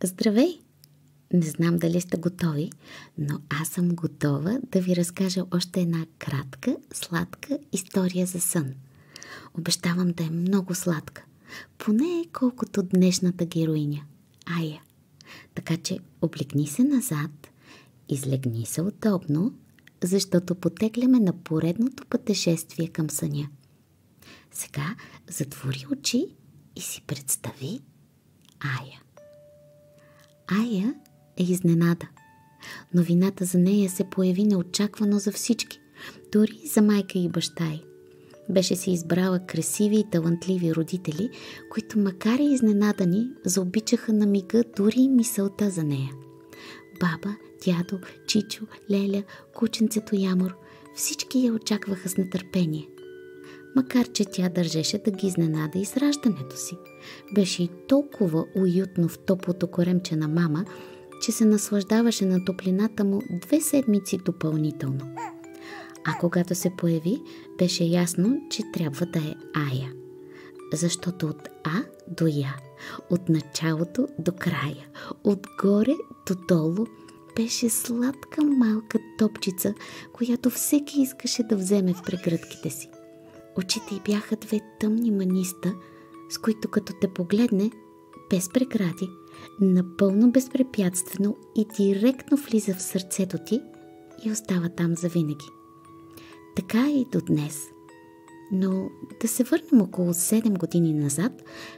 Здравей! Не знам дали сте готови, но аз съм готова да ви разкажа още една кратка, сладка история за сън. Обещавам да е много сладка, поне колкото днешната героиня, Ая. Така че облегни се назад, излегни се удобно, защото потегляме на поредното пътешествие към съня. Сега затвори очи и си представи Ая. Ая е изненада. Новината за нея се появи неочаквано за всички, дори за майка и баща й. Беше си избрала красиви и талантливи родители, които макар и изненадани, заобичаха на мига дори и мисълта за нея. Баба, дядо, чичо, леля, кученцето Ямор, всички я очакваха с нетърпение. Макар че тя държеше да ги изненада и с раждането си. Беше и толкова уютно в топлото коремче на мама, че се наслаждаваше на топлината му 2 седмици допълнително. А когато се появи, беше ясно, че трябва да е Ая. Защото от А до Я, от началото до края, отгоре до долу, беше сладка малка топчица, която всеки искаше да вземе в прегръдките си. Очите й бяха 2 тъмни маниста, с които като те погледне, без прегради, напълно безпрепятствено и директно влиза в сърцето ти и остава там завинаги. Така и до днес. Но да се върнем около 7 години назад,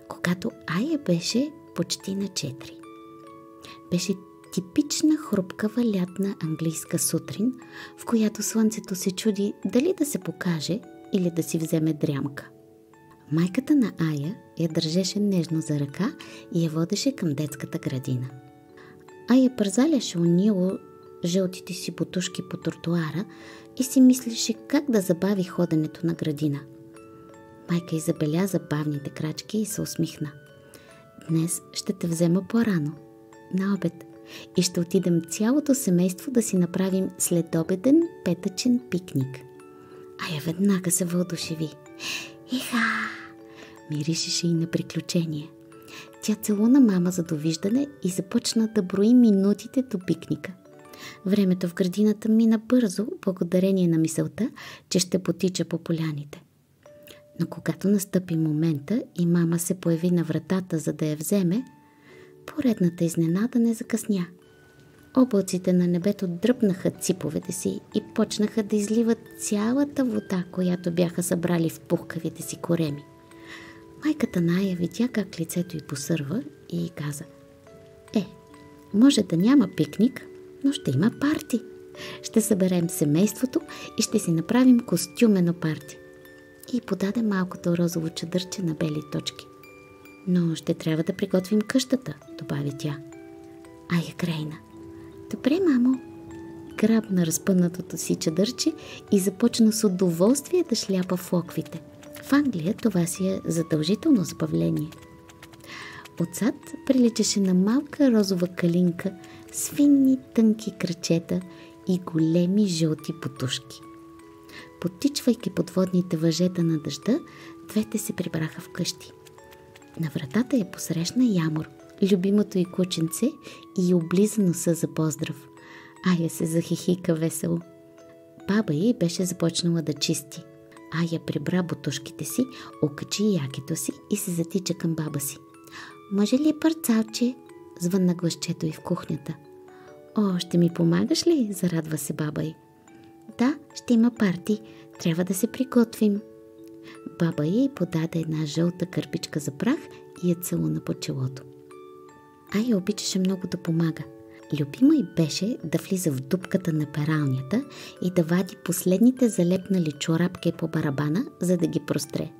когато Ая беше почти на 4. Беше типична хрупкава лятна английска сутрин, в която слънцето се чуди дали да се покаже или да си вземе дрямка. Майката на Ая я държеше нежно за ръка и я водеше към детската градина. Ая пързаляше унило жълтите си бутушки по тротуара и си мислеше как да забави ходенето на градина. Майка й забеляза бавните крачки и се усмихна. Днес ще те взема по-рано, на обед, и ще отидем цялото семейство да си направим следобеден петъчен пикник. Ая веднага се въодушеви. Иха! Миришеше и на приключение. Тя целуна мама за довиждане и започна да брои минутите до пикника. Времето в градината мина бързо, благодарение на мисълта, че ще потича по поляните. Но когато настъпи момента и мама се появи на вратата, за да я вземе, поредната изненада не закъсня. Облаците на небето дръпнаха циповете си и почнаха да изливат цялата вода, която бяха събрали в пухкавите си кореми. Майката на Ая видя как лицето й посърва и каза: може да няма пикник, но ще има парти. Ще съберем семейството и ще си направим костюмено парти. И подаде малкото розово чадърче на бели точки. Но ще трябва да приготвим къщата, добави тя. Ая крейна. Добре, мамо. Грабна разпънатото си чадърче и започна с удоволствие да шляпа флоквите. В Англия това си е задължително забавление. Отзад приличаше на малка розова калинка с финни тънки крачета и големи жълти бутушки. Потичвайки подводните въжета на дъжда, двете се прибраха вкъщи. На вратата я посрещна Ямор, любимото й кученце, и облиза носа за поздрав. Ая се захихика весело. Баба й беше започнала да чисти. Ая прибра бутушките си, окачи якето си и се затича към баба си. Може ли парцалче? Звънна гласчето й в кухнята. О, ще ми помагаш ли? Зарадва се баба й. Да, ще има парти. Трябва да се приготвим. Баба й подаде една жълта кърпичка за прах и я целуна по челото. Ая обичаше много да помага. Любимо й беше да влиза в дупката на пералнята и да вади последните залепнали чорапки по барабана, за да ги простре.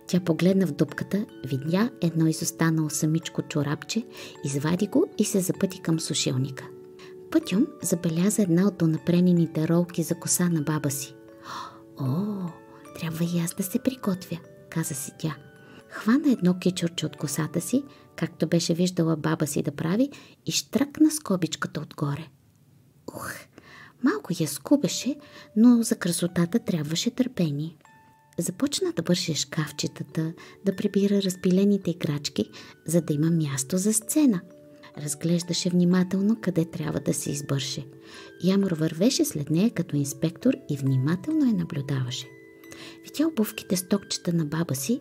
Тя погледна в дупката, видя едно изостанало самичко чорапче, извади го и се запъти към сушилника. Пътюм забеляза една от донапренените ролки за коса на баба си. О, трябва и аз да се приготвя, каза си тя. Хвана едно кичурче от косата си, както беше виждала баба си да прави, и щръкна скобичката отгоре. Малко я скубеше, но за красотата трябваше търпение. Започна да бърше шкафчетата, да прибира разпилените играчки, за да има място за сцена. Разглеждаше внимателно къде трябва да се избърше. Ямор вървеше след нея като инспектор и внимателно я наблюдаваше. Видя обувките с токчета на баба си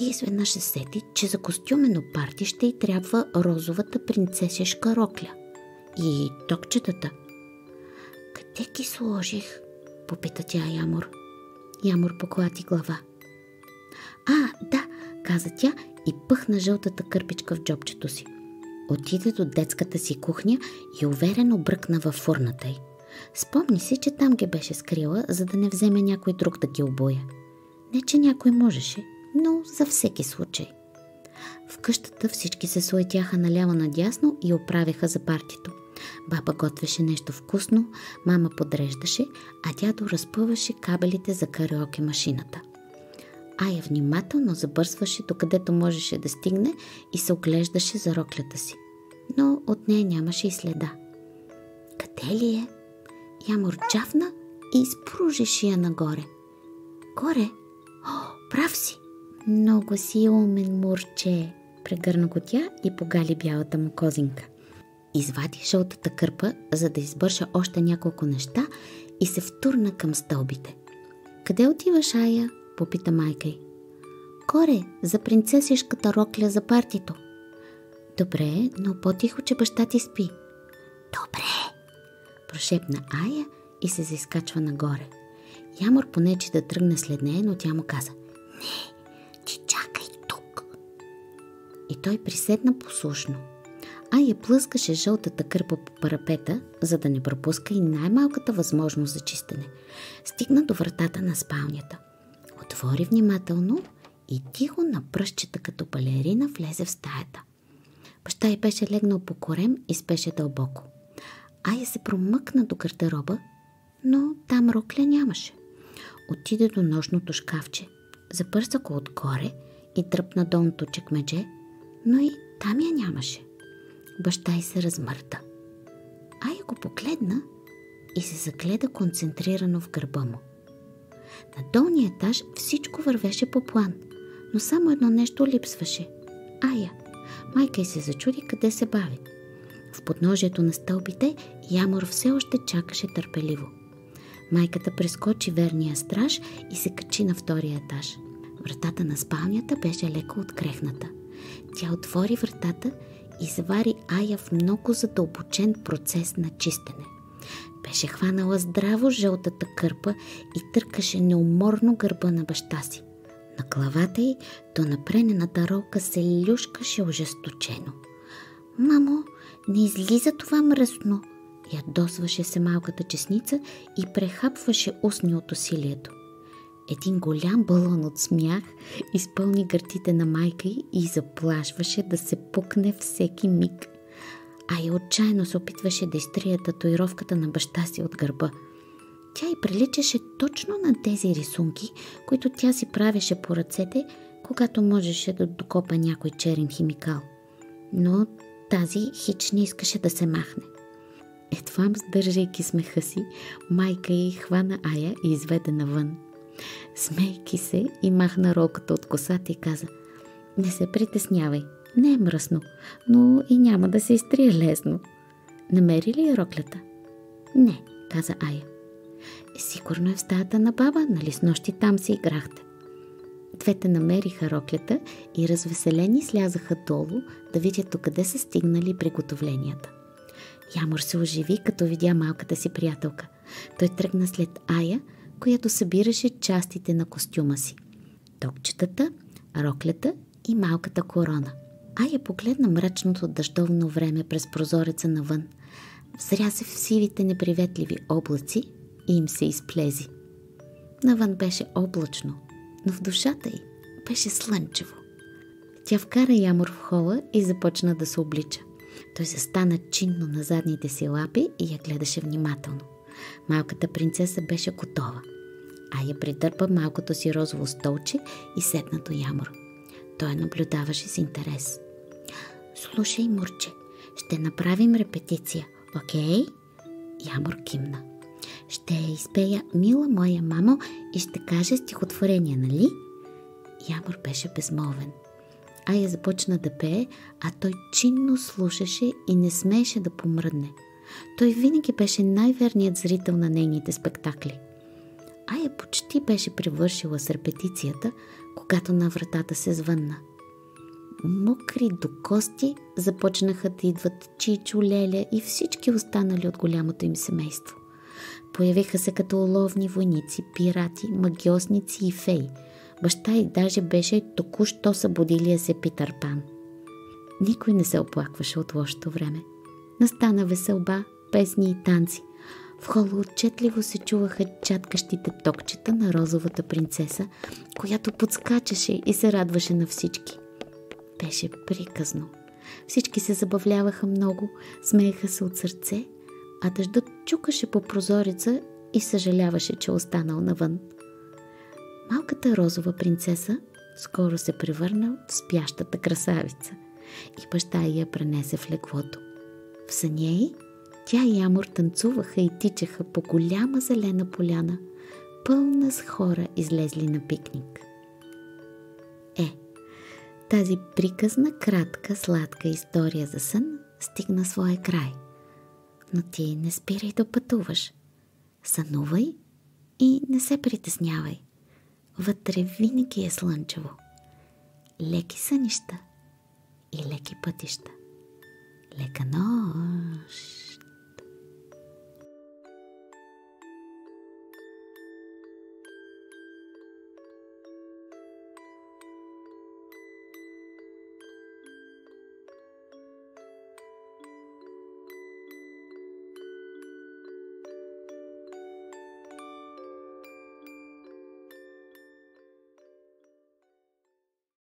и изведнъж се сети, че за костюмено парти ще й трябва розовата принцесешка рокля. И токчетата. Къде ги сложих? Попита тя Ямор. Ямор поклати глава. Да, каза тя и пъхна жълтата кърпичка в джобчето си. Отиде до детската си кухня и уверено бръкна във фурната й. Спомни си, че там ги беше скрила, за да не вземе някой друг да ги обуя. Не, че някой можеше, но за всеки случай. В къщата всички се суетяха наляво надясно и оправяха за партито. Баба готвеше нещо вкусно, мама подреждаше, а дядо разпъваше кабелите за караоке машината. Ая внимателно забърсваше докъдето можеше да стигне и се оглеждаше за роклята си. Но от нея нямаше и следа. Къде ли е? Ямор джафна и изпружи шия нагоре. Горе? Прав си! Много си умен, Мурче! Прегърна го тя и погали бялата му козинка. Извади жълтата кърпа, за да избърша още няколко неща и се втурна към стълбите. Къде отиваш, Ая? Попита майка й. Горе, за принцесишката рокля за партито. Добре, но по-тихо, че баща ти спи. Добре, прошепна Ая и се заискачва нагоре. Ямор понече да тръгне след нея, но тя му каза: Не, ти чакай тук. И той приседна послушно. Ая плъскаше жълтата кърпа по парапета, за да не пропуска и най-малката възможност за чистене. Стигна до вратата на спалнята. Отвори внимателно и тихо на пръстчета като балерина влезе в стаята. Баща й беше легнал по корем и спеше дълбоко. Ая се промъкна до гардероба, но там рокля нямаше. Отиде до нощното шкафче, запърса го отгоре и дръпна долното чекмедже, но и там я нямаше. Баща й се размърда. Ая го погледна и се загледа концентрирано в гърба му. На долния етаж всичко вървеше по план, но само едно нещо липсваше. Ая. Майка й се зачуди къде се бави. В подножието на стълбите Ямор все още чакаше търпеливо. Майката прескочи верния страж и се качи на втория етаж. Вратата на спалнята беше леко открехната. Тя отвори вратата и завари Ая в много задълбочен процес на чистене. Беше хванала здраво жълтата кърпа и търкаше неуморно гърба на баща си. На главата й до напренената ролка се люшкаше ожесточено. Мамо, не излиза това мръсно! Ядосваше се малката честница и прехапваше устни от усилието. Един голям балон от смях изпълни гърдите на майка й и заплашваше да се пукне всеки миг. Ая отчаяно се опитваше да изтрие татуировката на баща си от гърба. Тя й приличаше точно на тези рисунки, които тя си правеше по ръцете, когато можеше да докопа някой черен химикал. Но тази хич не искаше да се махне. Едва сдържайки смеха си, майка й хвана Ая и изведе навън. Смейки се и махна ролката от косата и каза: Не се притеснявай, не е мръсно, но и няма да се изтрие лесно. Намери ли я роклята? Не, каза Ая. Сигурно е в стаята на баба, нали с нощи там си играхте. Двете намериха роклята и развеселени слязаха долу да видят докъде са стигнали приготовленията. Ямор се оживи, като видя малката си приятелка. Той тръгна след Ая, която събираше частите на костюма си. Токчетата, роклята и малката корона. Ая погледна мрачното дъждовно време през прозореца навън. Взря се в сивите неприветливи облаци и им се изплези. Навън беше облачно, но в душата й беше слънчево. Тя вкара Ямор в хола и започна да се облича. Той застана чинно на задните си лапи и я гледаше внимателно. Малката принцеса беше готова. Ая придърпа малкото си розово столче и седна до Ямор. Той я наблюдаваше с интерес. Слушай, Мурче, ще направим репетиция, окей? Ямор кимна. Ще изпея Мила моя мамо и ще кажа стихотворение, нали? Ямор беше безмолвен. Ая започна да пее, а той чинно слушаше и не смееше да помръдне. Той винаги беше най-верният зрител на нейните спектакли. Ая почти беше привършила с репетицията, когато на вратата се звънна. Мокри до кости започнаха да идват Чичо, Леля и всички останали от голямото им семейство. Появиха се като уловни войници, пирати, магиосници и феи. Баща й даже беше току-що събудилия се Питър Пан. Никой не се оплакваше от лошото време. Настана веселба, песни и танци. В хола отчетливо се чуваха чаткащите токчета на розовата принцеса, която подскачаше и се радваше на всички. Беше приказно. Всички се забавляваха много, смееха се от сърце, а дъждът чукаше по прозореца и съжаляваше, че останал навън. Малката розова принцеса скоро се превърна в спящата красавица и баща я пренесе в леглото. В съня й тя и Амур танцуваха и тичаха по голяма зелена поляна, пълна с хора излезли на пикник. Тази приказна, кратка, сладка история за сън стигна своя край. Но ти не спирай да пътуваш. Сънувай и не се притеснявай. Вътре винаги е слънчево. Леки сънища и леки пътища. Лека нощ!